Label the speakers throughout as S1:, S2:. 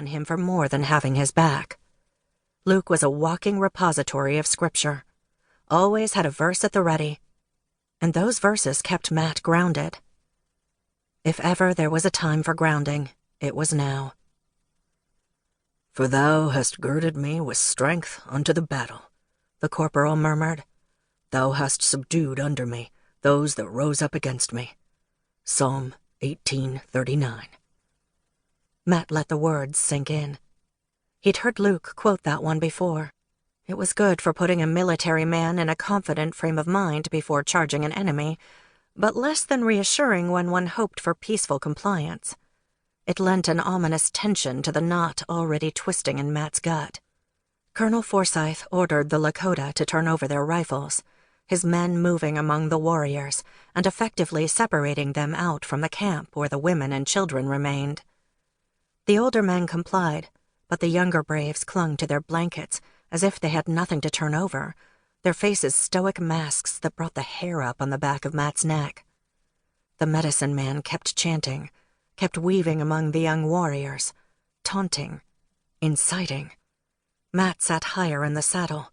S1: on him for more than having his back. Luke was a walking repository of scripture, always had a verse at the ready, and those verses kept Matt grounded. If ever there was a time for grounding, it was now. "For thou hast girded me with strength unto the battle," the corporal murmured. "Thou hast subdued under me those that rose up against me." Psalm 18:39. Matt let the words sink in. He'd heard Luke quote that one before. It was good for putting a military man in a confident frame of mind before charging an enemy, but less than reassuring when one hoped for peaceful compliance. It lent an ominous tension to the knot already twisting in Matt's gut. Colonel Forsyth ordered the Lakota to turn over their rifles, his men moving among the warriors and effectively separating them out from the camp where the women and children remained. The older men complied, but the younger braves clung to their blankets as if they had nothing to turn over, their faces stoic masks that brought the hair up on the back of Matt's neck. The medicine man kept chanting, kept weaving among the young warriors, taunting, inciting. Matt sat higher in the saddle.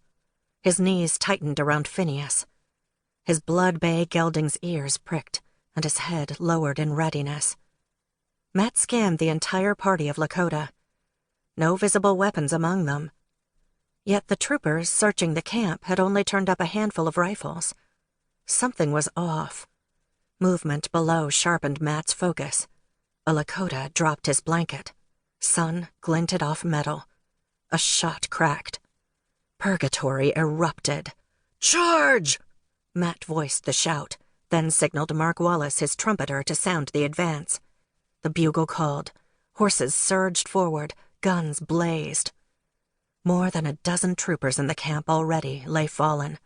S1: His knees tightened around Phineas. His blood-bay gelding's ears pricked, and his head lowered in readiness. Matt scanned the entire party of Lakota. No visible weapons among them. Yet the troopers searching the camp had only turned up a handful of rifles. Something was off. Movement below sharpened Matt's focus. A Lakota dropped his blanket. Sun glinted off metal. A shot cracked. Purgatory erupted. "Charge!" Matt voiced the shout, then signaled Mark Wallace, his trumpeter, to sound the advance. The bugle called. Horses surged forward. Guns blazed. More than a dozen troopers in the camp already lay fallen.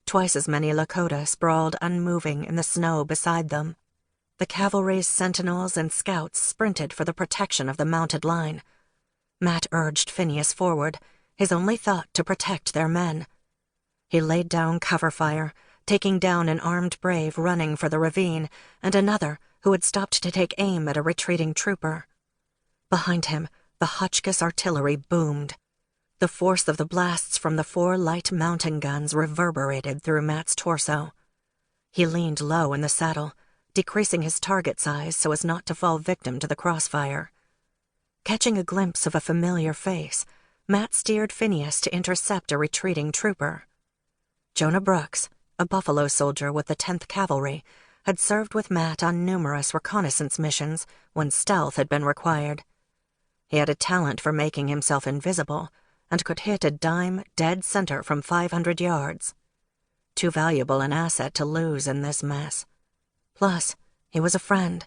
S1: Twice as many Lakota sprawled unmoving in the snow beside them. The cavalry's sentinels and scouts sprinted for the protection of the mounted line. Matt urged Phineas forward, his only thought to protect their men. He laid down cover fire, taking down an armed brave running for the ravine and another who had stopped to take aim at a retreating trooper. Behind him, the Hotchkiss artillery boomed. The force of the blasts from the 4 light mountain guns reverberated through Matt's torso. He leaned low in the saddle, decreasing his target size so as not to fall victim to the crossfire. Catching a glimpse of a familiar face, Matt steered Phineas to intercept a retreating trooper. Jonah Brooks, a Buffalo soldier with the 10th Cavalry, had served with Matt on numerous reconnaissance missions when stealth had been required. He had a talent for making himself invisible and could hit a dime dead center from 500 yards. Too valuable an asset to lose in this mess. Plus, he was a friend.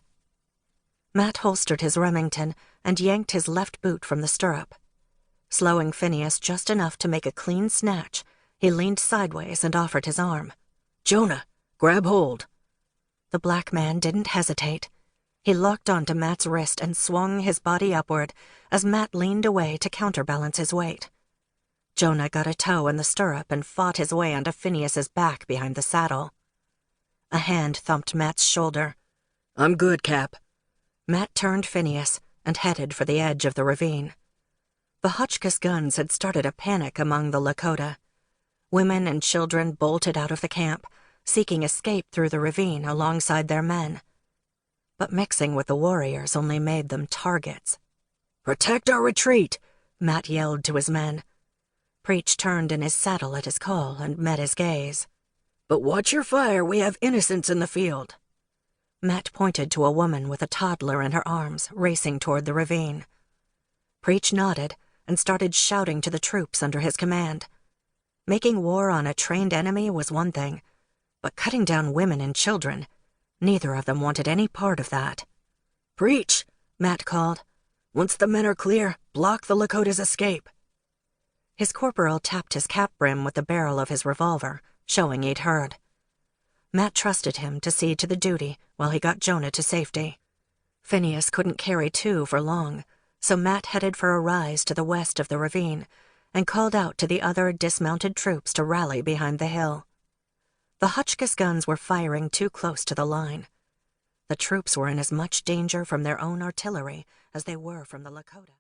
S1: Matt holstered his Remington and yanked his left boot from the stirrup. Slowing Phineas just enough to make a clean snatch, he leaned sideways and offered his arm. "Jonah, grab hold." The black man didn't hesitate. He locked onto Matt's wrist and swung his body upward as Matt leaned away to counterbalance his weight. Jonah got a toe in the stirrup and fought his way onto Phineas's back behind the saddle. A hand thumped Matt's shoulder. "I'm good, Cap." Matt turned Phineas and headed for the edge of the ravine. The Hotchkiss guns had started a panic among the Lakota. Women and children bolted out of the camp, seeking escape through the ravine alongside their men. But mixing with the warriors only made them targets. "Protect our retreat!" Matt yelled to his men. Preach turned in his saddle at his call and met his gaze. "But watch your fire, we have innocents in the field." Matt pointed to a woman with a toddler in her arms, racing toward the ravine. Preach nodded and started shouting to the troops under his command. Making war on a trained enemy was one thing, but cutting down women and children, neither of them wanted any part of that. "Preach," Matt called. "Once the men are clear, block the Lakota's escape." His corporal tapped his cap brim with the barrel of his revolver, showing he'd heard. Matt trusted him to see to the duty while he got Jonah to safety. Phineas couldn't carry 2 for long, so Matt headed for a rise to the west of the ravine and called out to the other dismounted troops to rally behind the hill. The Hotchkiss guns were firing too close to the line. The troops were in as much danger from their own artillery as they were from the Lakota.